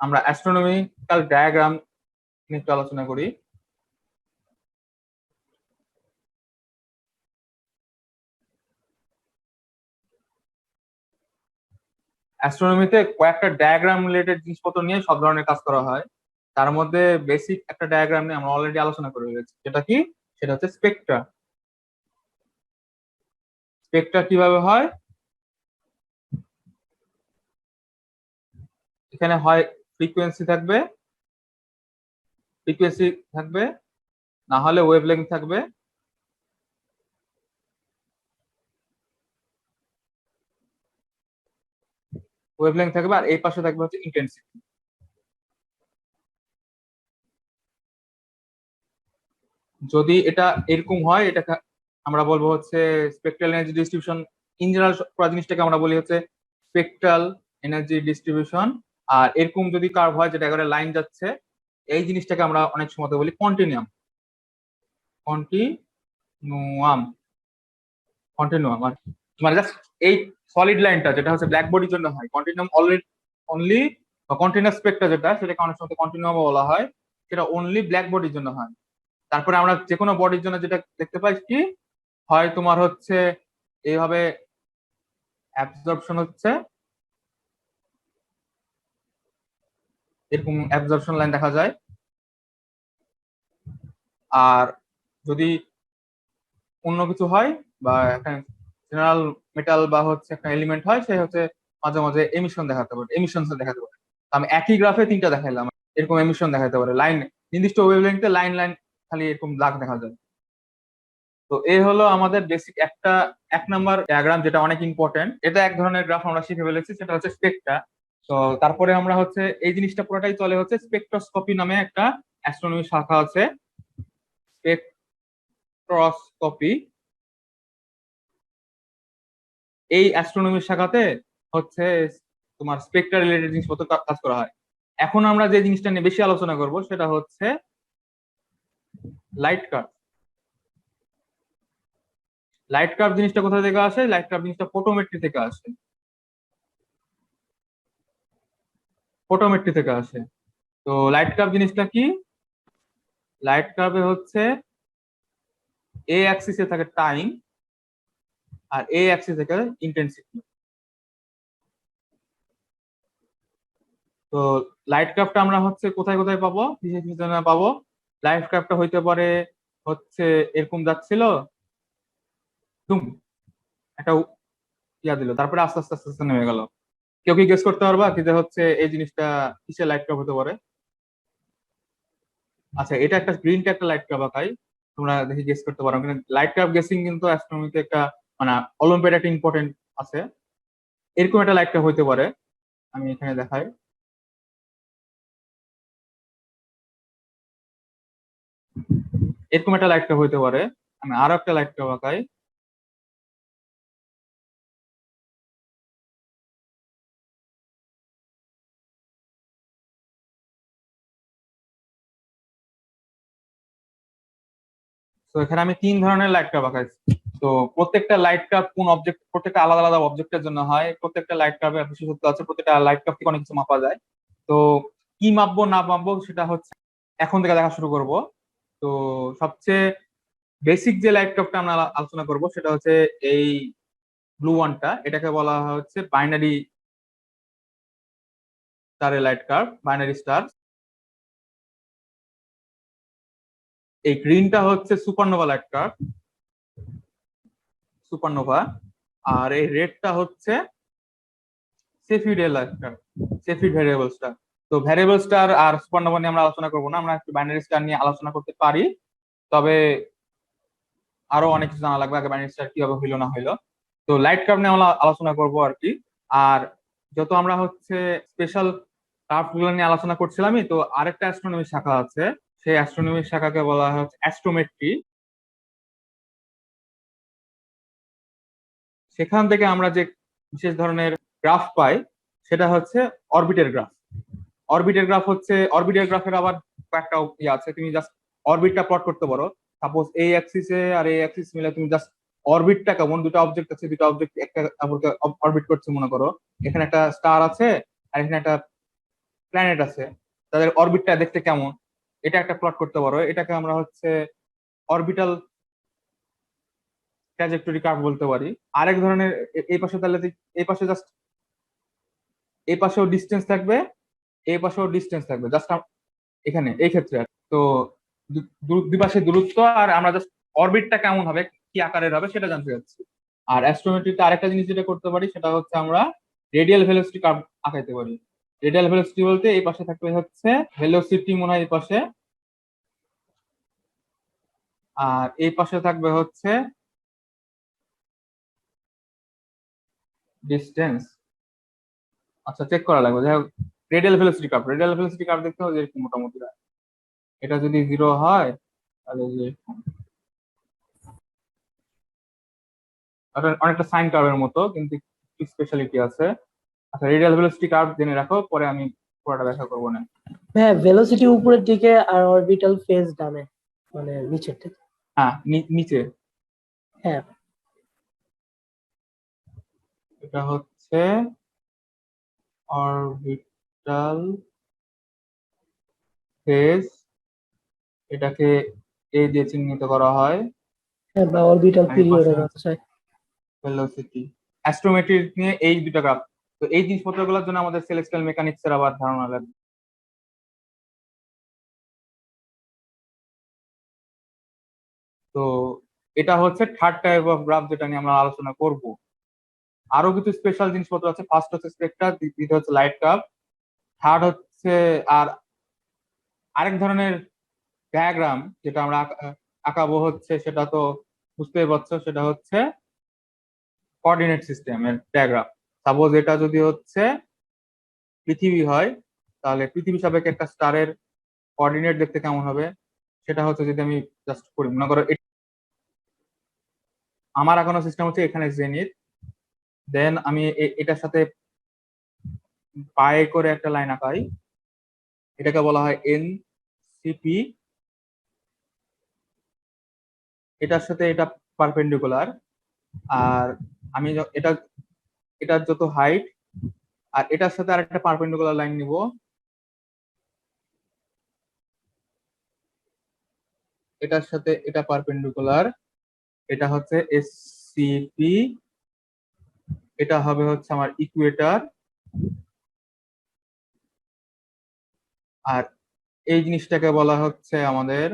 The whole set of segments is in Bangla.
আমরা অ্যাস্ট্রোনমিক্যাল ডায়াগ্রাম নিয়ে একটু আলোচনা করি। অ্যাস্ট্রোনমিতে কয়েকটা ডায়াগ্রাম রিলেটেড জিনিসপত্র নিয়ে সব ধরনের কাজ করা হয়। তার মধ্যে বেসিক একটা ডায়াগ্রাম নিয়ে আমরা অলরেডি আলোচনা করে ফেলেছি, সেটা কি? সেটা হচ্ছে স্পেকট্রা। স্পেকট্রা কিভাবে হয়? এখানে হয় ফ্রিকোয়েন্সি থাকবে, ফ্রিকোয়েন্সি থাকবে, না হলে ওয়েভলেংথ থাকবে, ওয়েভলেংথ থাকবে, আর এই পাশে থাকবে হচ্ছে ইন্টেন্সিটি। যদি এটা এরকম হয়, এটা আমরা বলবো হচ্ছে spectral energy distribution. In general পুরো জিনিসটাকে আমরা বলি হচ্ছে স্পেকট্রাল এনার্জি ডিস্ট্রিবিউশন। আর এরকম যদি কার্ভ হয় যেটা একেবারে লাইন যাচ্ছে, এই জিনিসটাকে আমরা অনেক সময় বলি কন্টিনিউয়াম। কন্টিনুয়াম, কন্টিনিউয়াম আর মানে জাস্ট এই সলিড লাইনটা যেটা হচ্ছে ব্ল্যাক বডির জন্য হয় কন্টিনিউয়াম অলরেডি অনলি, বা কন্টিনিউয়াস স্পেকট্রা যেটা, সেটাকে অনেক সময় কন্টিনিউয়াম বলা হয়, সেটা অনলি ব্ল্যাক বডির জন্য হয়। তারপরে আমরা যে কোনো বডির জন্য যেটা দেখতে পাই কি হয়, তোমার হচ্ছে এইভাবে অ্যাবজর্পশন হচ্ছে, এরকম অ্যাবজর্পশন লাইন দেখা যায়। আর যদি অন্য কিছু হয় বা একটা জেনারেল মেটাল বা হচ্ছে একটা এলিমেন্ট হয়, সে হচ্ছে মাঝে মাঝে এমিশন দেখাতে পারে, এমিশন দেখাতে পারে। আমি একই গ্রাফে তিনটা দেখাইলাম, এরকম এমিশন দেখাতে পারে, লাইন নির্দিষ্ট ওয়েভলেংথে লাইন লাইন খালি এরকম দাগ দেখা যায়। তো এই হলো আমাদের বেসিক একটা 1 নম্বর ডায়াগ্রাম, যেটা অনেক ইম্পর্টেন্ট। এটা এক ধরনের গ্রাফ আমরা শিখে ফেলেছি, সেটা হচ্ছে স্পেকট্রা। তো তারপরে আমরা হচ্ছে এই জিনিসটা পুরোটাই চলে হচ্ছে স্পেকট্রোস্কোপি নামে একটা অ্যাস্ট্রোনমি শাখা আছে। স্পেকট্রোস্কোপি, এই অ্যাস্ট্রোনমির শাখাতে হচ্ছে তোমার স্পেকট্রা রিলেটেড জিনিসপত্র কাজ করা হয়। এখন আমরা যে জিনিসটা নিয়ে বেশি আলোচনা করব সেটা হচ্ছে লাইট কার্ভ। লাইট কার্ভ জিনিসটা কোথা থেকে আসে? লাইট কার্ভ জিনিসটা ফটোমেট্রি থেকে আসে, ফটোমেট্রি থেকে আসে। তো লাইট কার্ভ জিনিসটা কি? লাইট কার্ভে হচ্ছে এ অ্যাক্সিসে থাকে টাইম, আর এ অ্যাক্সিস থেকে ইন্টেন্সিটি। তো লাইট কার্ভটা আমরা হচ্ছে কোথায় কোথায় পাবো, কিসের কিসের পাবো? লাইট কার্ভটা হইতে পারে হচ্ছে এরকম যাচ্ছিল, দুম একটা ইয়া দিল, তারপরে আস্তে আস্তে আস্তে আস্তে নেমে গেল। কেউ কি গেস করতে পারবা কি যে হচ্ছে এই জিনিসটা কিসের লাইট কার্ভ হতে পারে? আচ্ছা, এটা একটা গ্রিনটা একটা লাইট কার্ভ আঁকাই, তোমরা দেখি গেস করতে পারো। কিন্তু লাইট কার্ভ গেসিং কিন্তু অ্যাস্ট্রোনমিতে একটা মানে অলিম্পিয়াড একটা ইম্পর্টেন্ট আছে। এরকম একটা লাইট কার্ভ হইতে পারে, আমি এখানে দেখাই। এরকম একটা লাইট কার্ভ হইতে পারে। আমি আরো একটা লাইট কার্ভ আঁকাই। তো এখানে আমি 3 ধরনের লাইট কার্ভ আঁকাইছি। তো প্রত্যেকটা লাইট কার্ভ কোন অবজেক্ট, প্রত্যেকটা আলাদা আলাদা অবজেক্টের জন্য হয়। প্রত্যেকটা লাইট কার্ভের বিশেষত্ব আছে, প্রত্যেকটা লাইট কার্ভ থেকে অনেক কিছু মাপা যায়। তো কি মাপবো না মাপবো সেটা হচ্ছে এখন থেকে দেখা শুরু করব। তো সবচেয়ে বেসিক যে লাইট কার্ভটা আমরা আলোচনা করব সেটা হচ্ছে এই ব্লু ওয়ানটা। এটাকে বলা হচ্ছে বাইনারি স্টারের লাইট কার্ভ, বাইনারি স্টার। এই গ্রিনটা হচ্ছে সুপারনোভা লাইট কার্ভ, সুপারনোভা। আর এই রেডটা হচ্ছে সেফিড এর লাইট কার্ভ, সেফিড ভ্যারিয়েবল স্টার। তো ভ্যারিয়েবল স্টার আর সুপারনোভা নিয়ে আমরা আলোচনা করবো না, আমরা একটু বাইনারি স্টার নিয়ে আলোচনা করতে পারি। তবে আরো অনেক কিছু জানা লাগবে, আগে বাইনারি স্টার কিভাবে হইলো না হইলো। তো লাইট কার্ভ নিয়ে আমরা আলোচনা করবো আর কি। আর যত আমরা হচ্ছে স্পেশাল কার্ভ গুলো নিয়ে আলোচনা করছিলামই, তো আরেকটা অ্যাস্ট্রোনমি শাখা আছে, সেই অ্যাস্ট্রোনমি শাখাকে বলা হয় হচ্ছে অ্যাস্ট্রোমেট্রি। সেখান থেকে আমরা যে বিশেষ ধরনের গ্রাফ পাই সেটা হচ্ছে অরবিটের গ্রাফ। অরবিটের গ্রাফ হচ্ছে, অরবিটের গ্রাফের আবার কয়েকটা ইয়ে আছে, তুমি জাস্ট অরবিটটা প্লট করতে পারো। সাপোজ এই অ্যাক্সিসে আর এই অ্যাক্সিস মিলে তুমি জাস্ট অরবিটটা কেমন, দুটো অবজেক্ট আছে, দুটো অবজেক্ট একটা অরবিট করছে মনে করো। এখানে একটা স্টার আছে আর এখানে একটা প্ল্যানেট আছে তাদের অরবিটটা দেখতে কেমন, এটা একটা প্লট করতে পারো। এটাকে আমরা হচ্ছে অরবিটাল ট্র্যাজেক্টরি কার্ভ বলতে পারি। আরেক ধরনের এই পাশে তাহলে এই পাশে জাস্ট এই পাশেও ডিস্টেন্স থাকবে, এই পাশেও ডিস্টেন্স থাকবে, জাস্ট এখানে এই ক্ষেত্রে তো দুই পাশে দূরত্ব, আর আমরা জাস্ট অরবিটটা কেমন হবে, কি আকারের হবে সেটা জানতে চাচ্ছি। আর অ্যাস্ট্রোমেট্রিতে আরেকটা জিনিস যেটা করতে পারি সেটা হচ্ছে আমরা রেডিয়াল ভেলোসিটি কার্ভ আঁকাইতে পারি। রেডিয়াল ভেলোসিটি বলতে এই পাশে থাকবে হচ্ছে ভেলোসিটি মনে হয় এই পাশে, আর এই পাশে থাকবে হচ্ছে ডিস্টেন্স। আচ্ছা চেক করা লাগবে, যাই হোক রেডিয়াল ভেলোসিটি কার্ভ দেখতে হবে যেরকম মোটামুটি হয়। এটা যদি 0 হয় তাহলে যে এটা অনেকটা সাইন কার্ভের মতো, কিন্তু স্পেশালিটি আছে। আচ্ছা রেডিয়াল ভেলোসিটি কার্ভ জেনে রাখো, পরে আমি পুরোটা ব্যাখ্যা করবো না। হ্যাঁ, ভেলোসিটি উপরের দিকে আর অরবিটাল ফেজ ডানে, মানে নিচের দিকে। হ্যাঁ নিচে। হ্যাঁ, এটা হচ্ছে অরবিটাল ফেজ, এটাকে এ দিয়ে চিহ্নিত করা হয়। হ্যাঁ, বা অরবিটাল আর এই পিরিয়ড পাশে বলা যায়। ভেলোসিটি। অ্যাস্ট্রোমেট্রি নিয়ে এই দুটো গ্রাফ, তো এই জিনিসপত্রগুলোর জন্য আমাদের সেলেস্টিয়াল মেকানিক্স এর আবার ধারণা লাগবে। তো এটা হচ্ছে থার্ড টাইপ অফ গ্রাফ যেটা নিয়ে আমরা আলোচনা করব। আরো কিছু স্পেশাল জিনিসপত্র আছে, ফার্স্ট হচ্ছে স্পেক্ট্রা, দ্বিতীয় হচ্ছে লাইট কার্ভ, থার্ড হচ্ছে আর আরেক ধরনের ডায়াগ্রাম যেটা আমরা আঁকাবো হচ্ছে, সেটা তো বুঝতেই পারছো, সেটা হচ্ছে কোঅর্ডিনেট সিস্টেমের ডায়াগ্রাম। সাপোজ এটা যদি হচ্ছে পৃথিবী হয়, তাহলে পৃথিবী সাপেক্ষে একটা স্টারের কোঅর্ডিনেট দেখতে কেমন হবে, সেটা হচ্ছে যদি আমি জাস্ট করি, মনে করো আমার এখনো সিস্টেম হচ্ছে এখানে জেনিথ, দেন আমি এটার সাথে পায়ে করে একটা লাইন আঁকাই, এটাকে বলা হয় এন সিপি, এটার সাথে এটা পারপেন্ডিকুলার। আর আমি এটা এটার যত হাইট, আর এটার সাথে আর একটা পারপেন্ডিকুলার লাইন নিব, এটার সাথে এটা পারপেন্ডিকুলার, এটা হচ্ছে এসসিপি, এটা হবে হচ্ছে আমার ইকুয়েটার। আর এই জিনিসটাকে বলা হচ্ছে আমাদের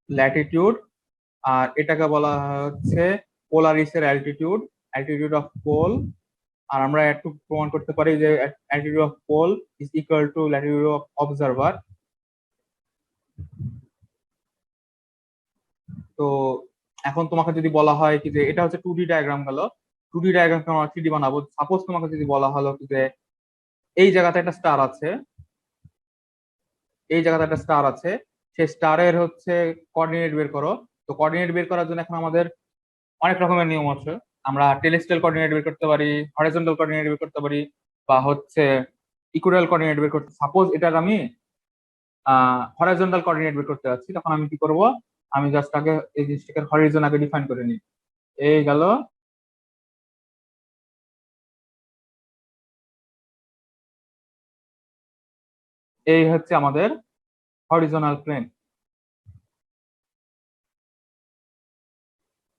ল্যাটিটিউড, আর এটাকে বলা হচ্ছে পোলারিসের অ্যালটিটিউড, অ্যালটিটিউড অফ পোল। আর আমরা একটু প্রমাণ করতে পারি যে altitude of pole is equal to latitude of observer. তো এখন তোমাকে যদি বলা হয় কি যে এটা হচ্ছে 2D ডায়াগ্রাম গেল, 2D ডায়াগ্রাম আমরা 3D বানাবো। সাপোজ তোমাকে যদি বলা হলো কি যে এই জায়গাতে একটা স্টার আছে, এই জায়গাতে একটা স্টার আছে, সেই স্টারের হচ্ছে কোঅর্ডিনেট বের করো। তো কোঅর্ডিনেট বের করার জন্য এখন আমাদের অনেক রকমের নিয়ম আছে। আমরা টেরেস্ট্রিয়াল কোঅর্ডিনেট বের করতে পারি, হরাইজন্টাল কোঅর্ডিনেট বের করতে পারি, বা হচ্ছে ইকুয়াল কোঅর্ডিনেট বের করতে। সাপোজ এটার আমি হরাইজন্টাল কোঅর্ডিনেট বের করতে যাচ্ছি, তখন আমি কি করব, আমি জাস্ট আগে এই জিনিসটাকে হরিজন আগে ডিফাইন করে নিই। এই গেল, এই হচ্ছে আমাদের হরিজোনাল প্লেন।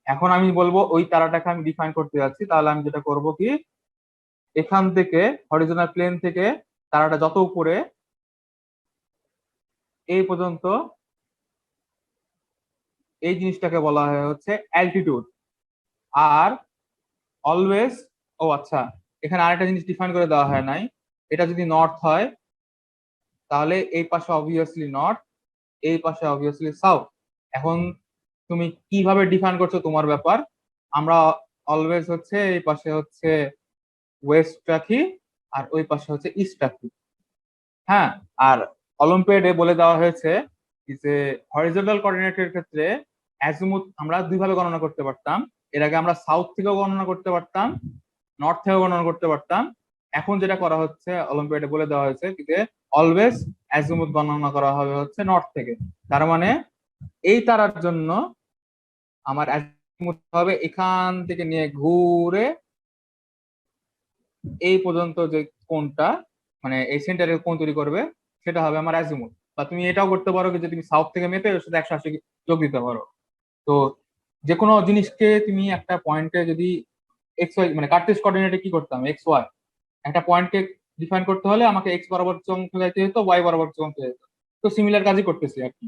এখন আমি বলবো ওই তারাটাকে আমি ডিফাইন করতে যাচ্ছি, তাহলে আমি যেটা করব কি, এখান থেকে হরিজোনাল প্লেন থেকে তারাটা যত উপরে এই পর্যন্ত, এই জিনিসটাকে বলা হয় হচ্ছে অ্যালটিটিউড। আর অলওয়েজ, ও আচ্ছা, এখানে আরেকটা জিনিস ডিফাইন করে দেওয়া হয় নাই, এটা যদি নর্থ হয় তাহলে এই পাশে অবভিয়াসলি নর্থ, এই পাশে অবভিয়াসলি সাউথ। এখন তুমি কিভাবে ডিফাইন করছো তোমার ব্যাপার, আমরা অলওয়েজ হচ্ছে এই পাশে হচ্ছে ওয়েস্ট রাখি, আর ওই পাশে হচ্ছে ইস্ট রাখি। হ্যাঁ, আর অলিম্পিয়াডে বলে দেওয়া হয়েছে যে হরিজন্টাল কোঅর্ডিনেটের ক্ষেত্রে অ্যাজিমুথ আমরা দুই ভাবে গণনা করতে পারতাম। এর আগে আমরা সাউথ থেকেও গণনা করতে পারতাম, নর্থ থেকেও গণনা করতে পারতাম। এখন যেটা করা হচ্ছে অলিম্পিয়াডে বলে দেওয়া হয়েছে যে অলওয়েজ অ্যাজিমুথ গণনা করা হবে হচ্ছে নর্থ থেকে। তার মানে এই তারার জন্য আমার অ্যাজিমুথ হবে এখান থেকে নিয়ে ঘুরে এই পর্যন্ত যে কোণটা মানে এই সেন্টারের কোণ তৈরি করবে সেটা হবে আমার অ্যাজিমুথ। বা তুমি এটাও করতে পারো যে তুমি সাউথ থেকে মেপে ওর সাথে 180 যোগ দিতে পারো। তো যে কোনো জিনিসকে তুমি একটা পয়েন্টে যদি এক্স ওয়াই মানে কার্টেজ কোঅর্ডিনেটে কি করতাম, এক্স ওয়াই একটা পয়েন্টকে ডিফাইন করতে হলে আমাকে এক্স বরাবর চলতে যাইতে হতো, ওয়াই বরাবর চলতে যেত। তো সিমিলার কাজই করতেছি আর কি,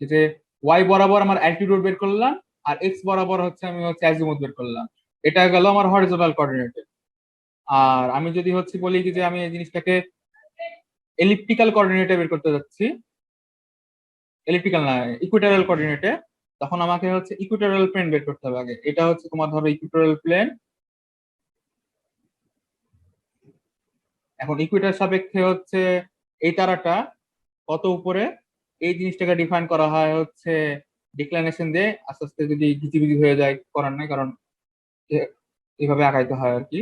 যে ওয়াই বরাবর আমার অ্যালটিটিউড বের করলাম আর এক্স বরাবর হচ্ছে আমি অ্যাজিমুথ বের করলাম। এটা গেল আমার হরিজন্টাল কোঅর্ডিনেটে। আর আমি যদি হচ্ছে বলি যে আমি এই জিনিসটাকে এলিপ্টিক্যাল কোঅর্ডিনেটে বের করতে যাচ্ছি, এলিপ্টিক্যাল না ইকুইটোরিয়াল কোঅর্ডিনেটে, তখন আমাকে হচ্ছে ইকুইটোরিয়াল প্লেন বের করতে হবে আগে। এটা হচ্ছে তোমার ধরো ইকুইটোরিয়াল প্লেন। এখন ইকুইটার সাপেক্ষে হচ্ছে এই তারাটা কত উপরে, এই জিনিসটাকে ডিফাইন করা হয় হচ্ছে ডিক্লাইনেশন দিয়ে। আস্তে আস্তে যদি ঘিচিবিচি হয়ে যায় করার নাই, কারণ এইভাবে আগাইতে হয় আর কি।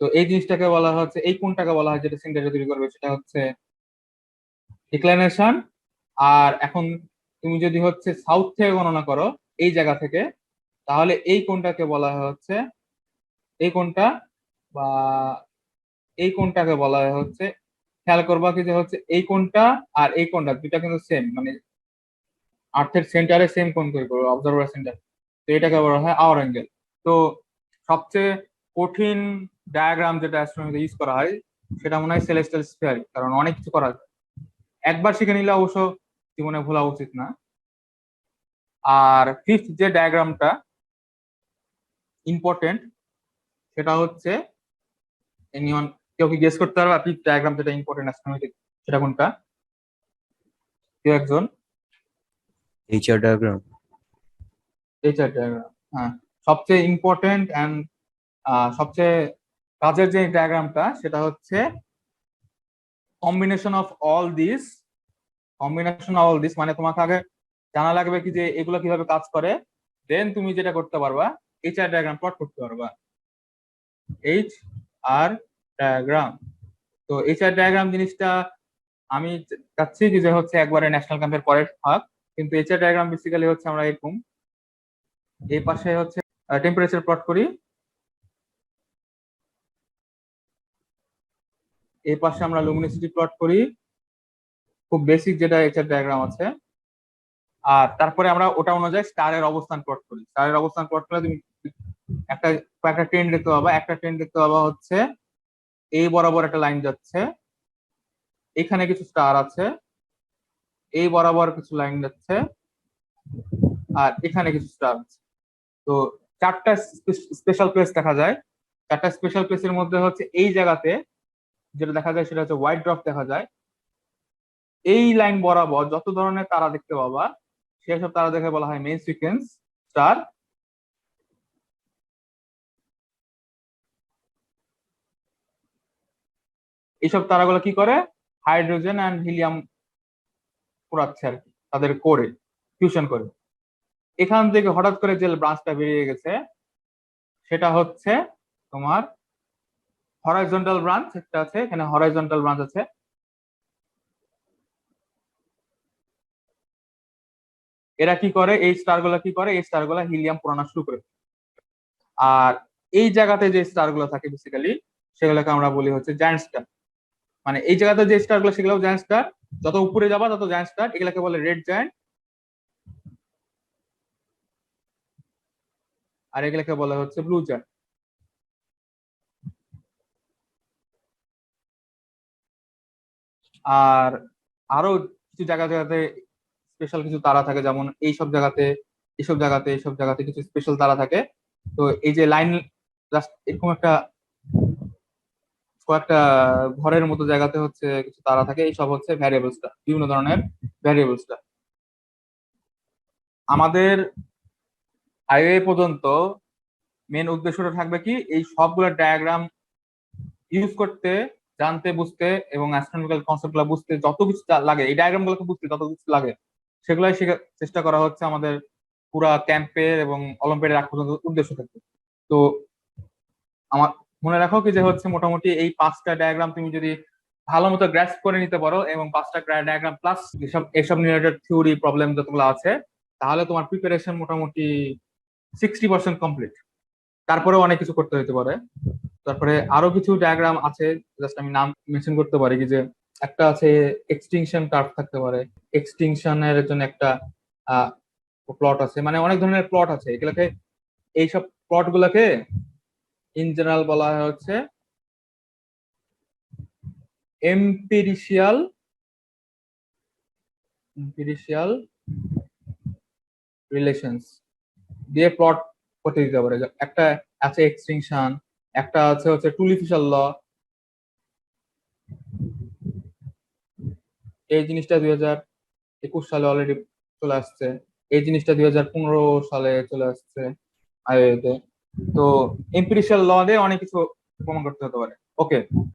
তো এই জিনিসটাকে বলা হচ্ছে, এই কোণটাকে বলা হয় যেটা সেন্টারে তৈরি করবে সেটা হচ্ছে ডিক্লাইনেশন। আর এখন তুমি যদি হচ্ছে সাউথ থেকে গণনা করো এই জায়গা থেকে, তাহলে এই কোণটাকে বলা হয় হচ্ছে এই কোণটা বা এই কোণটাকে বলা হয় হচ্ছে, খেয়াল করবা কি যে হচ্ছে এই কোণটা আর এই কোণটা দুইটা কিন্তু সেম, মানে আর্থের সেন্টারে সেম কোণ তৈরি করবে, অবজারভার সেন্টার। তো এটাকে বলা হয় আওয়ার অ্যাঙ্গেল। তো সবচেয়ে কঠিন ডায়াগ্রাম যেটা অ্যাস্ট্রোনমিতে ইউজ করা হয় সেটা মনে হয় সেলেস্টিয়াল স্ফিয়ার, কারণ অনেক কিছু করা যায়। একবার শিখে নিলে অবশ্য জীবনে ভোলা উচিত না। আর ফিফথ যে ডায়াগ্রামটা ইম্পর্টেন্ট সেটা হচ্ছে, এনিওয়ান কেউ কি গেস করতে পারবে ফিফথ ডায়াগ্রাম যেটা ইম্পর্টেন্ট অ্যাস্ট্রোনমিতে সেটা কোনটা? কেউ একজন? HR diagram. এইচআর ডায়াগ্রাম, হ্যাঁ। সবচেয়ে ইম্পর্টেন্ট অ্যান্ড সবচেয়ে কাজের যে ডায়াগ্রামটা সেটা হচ্ছে combination of all this. Combination of all this মানে তোমাকে আগে জানা লাগবে কি যে এগুলো কিভাবে কাজ করে, দেন তুমি যেটা করতে পারবা এইচআর ডায়াগ্রাম প্লট করতে পারবা। এইচ আর ডায়াগ্রাম, তো এইচআর ডায়াগ্রাম জিনিসটা আমি চাচ্ছি কি যে হচ্ছে একবারে ন্যাশনাল ক্যাম্পের পরে থাক, কিন্তু এইচআর ডায়াগ্রাম বেসিক্যালি হচ্ছে আমরা এরকম এই পাশে হচ্ছে টেম্পারেচার প্লট করি, এই পাশে আমরা লুমিনিসিটি প্লট করি, খুব বেসিক যেটা এইচআর ডায়াগ্রাম আছে। আর তারপরে আমরা ওটা অনুযায়ী স্টারের অবস্থান প্লট করি। স্টারের অবস্থান প্লট করলে তুমি একটা একটা ট্রেন দেখতে পাবা, একটা ট্রেন দেখতে পাবা হচ্ছে এই বরাবর একটা লাইন যাচ্ছে, এখানে কিছু স্টার আছে, এই বরাবর কিছু লাইন যাচ্ছে, আর এখানে কিছু স্টার আছে। তো চারটা স্পেশাল প্লেস দেখা যায়। চারটা স্পেশাল প্লেসের মধ্যে হচ্ছে এই জায়গাতে যেটা দেখা যায় সেটা হচ্ছে হোয়াইট ড্রপ দেখা যায়। এই লাইন বরাবর যত ধরনের তারা দেখতে পাবা সেসব তারা দেখে বলা হয় মেইন সিকোয়েন্স স্টার। এইসব তারাগুলো কি করে, হাইড্রোজেন অ্যান্ড হিলিয়াম পোড়াচ্ছে আর কি তাদের কোরে, ফিউশন করে। এখান থেকে হঠাৎ করে যে ব্রাঞ্চটা বেরিয়ে গেছে সেটা হচ্ছে তোমার হরাইজন্টাল ব্রাঞ্চ। একটা আছে এখানে হরাইজন্টাল ব্রাঞ্চ আছে। এরা কি করে, এই স্টার গুলা কি করে, এই স্টার গুলা হিলিয়াম পোড়ানো শুরু করে। আর এই জায়গাতে যে স্টার গুলো থাকে বেসিক্যালি সেগুলোকে আমরা বলি হচ্ছে জায়ান্ট স্টার। মানে এই জায়গাতে যে স্টার গুলো সেগুলো জায়ান্ট স্টার, যত উপরে যাবা তত জায়ান্ট স্টার, এগুলাকে বলে রেড জায়ান্ট। আর এগুলাকে বলা হচ্ছে ব্লু জায়ান্ট। আর আরো কিছু জায়গা জায়গাতে স্পেশাল কিছু তারা থাকে, যেমন এইসব জায়গাতে এইসব জায়গাতে এইসব জায়গাতে কিছু স্পেশাল তারা থাকে। তো এই যে লাইন জাস্ট এরকম একটা কয়েকটা ঘরের মতো জায়গাতে হচ্ছে কিছু তারা থাকে, এইসব হচ্ছে ভ্যারিয়েবলসটা, বিভিন্ন ধরনের ভ্যারিয়েবলসটা। আমাদের আইওএ পর্যন্ত মেন উদ্দেশ্যটা থাকবে কি, এই সবগুলো ডায়াগ্রাম ইউজ করতে, জানতে বুঝতে এবং অ্যাস্ট্রোনমিক্যাল কনসেপ্ট গুলো বুঝতে যত কিছু লাগে, এই ডায়াগ্রাম গুলোকে বুঝতে যত কিছু লাগে সেগুলাই শেখার চেষ্টা করা হচ্ছে আমাদের পুরা ক্যাম্পের এবং অলিম্পিয়াডের আগ পর্যন্ত উদ্দেশ্য থাকবে। তো আমার মনে রাখো কি যে হচ্ছে মোটামুটি এই 5টা ডায়াগ্রাম তুমি যদি ভালো মতো গ্রাস্প করে নিতে পারো এবং 5টা ডায়াগ্রাম প্লাস এসব রিলেটেড থিওরি প্রবলেম যতগুলো আছে, তাহলে তোমার প্রিপারেশন মোটামুটি 60% কমপ্লিট। তারপরেও অনেক কিছু করতে হতে পারে। তো তারপরে আরো কিছু ডায়াগ্রাম আছে, জাস্ট আমি নাম মেনশন করতে পারি কি যে একটা আছে এক্সটিংশন কার্ভ থাকতে পারে, এক্সটিংশনের জন্য একটা প্লট আছে, মানে অনেক ধরনের প্লট আছে। এগুলাকে, এইসব প্লট গুলাকে ইন জেনারেল বলা হয় হচ্ছে এম্পিরিশিয়াল রিলেশনস দিয়ে প্লট করতে দিতে পারে। একটা আছে এক্সটিংশন, একটা আছে হচ্ছে টুলিফিশাল ল। এই জিনিসটা 2021 সালে অলরেডি চলে আসছে, এই জিনিসটা 2015 সালে চলে আসছে আইওএতে। তো এম্পিরিশিয়াল ল দিয়ে অনেক কিছু প্রমাণ করতে হতে পারে। ওকে,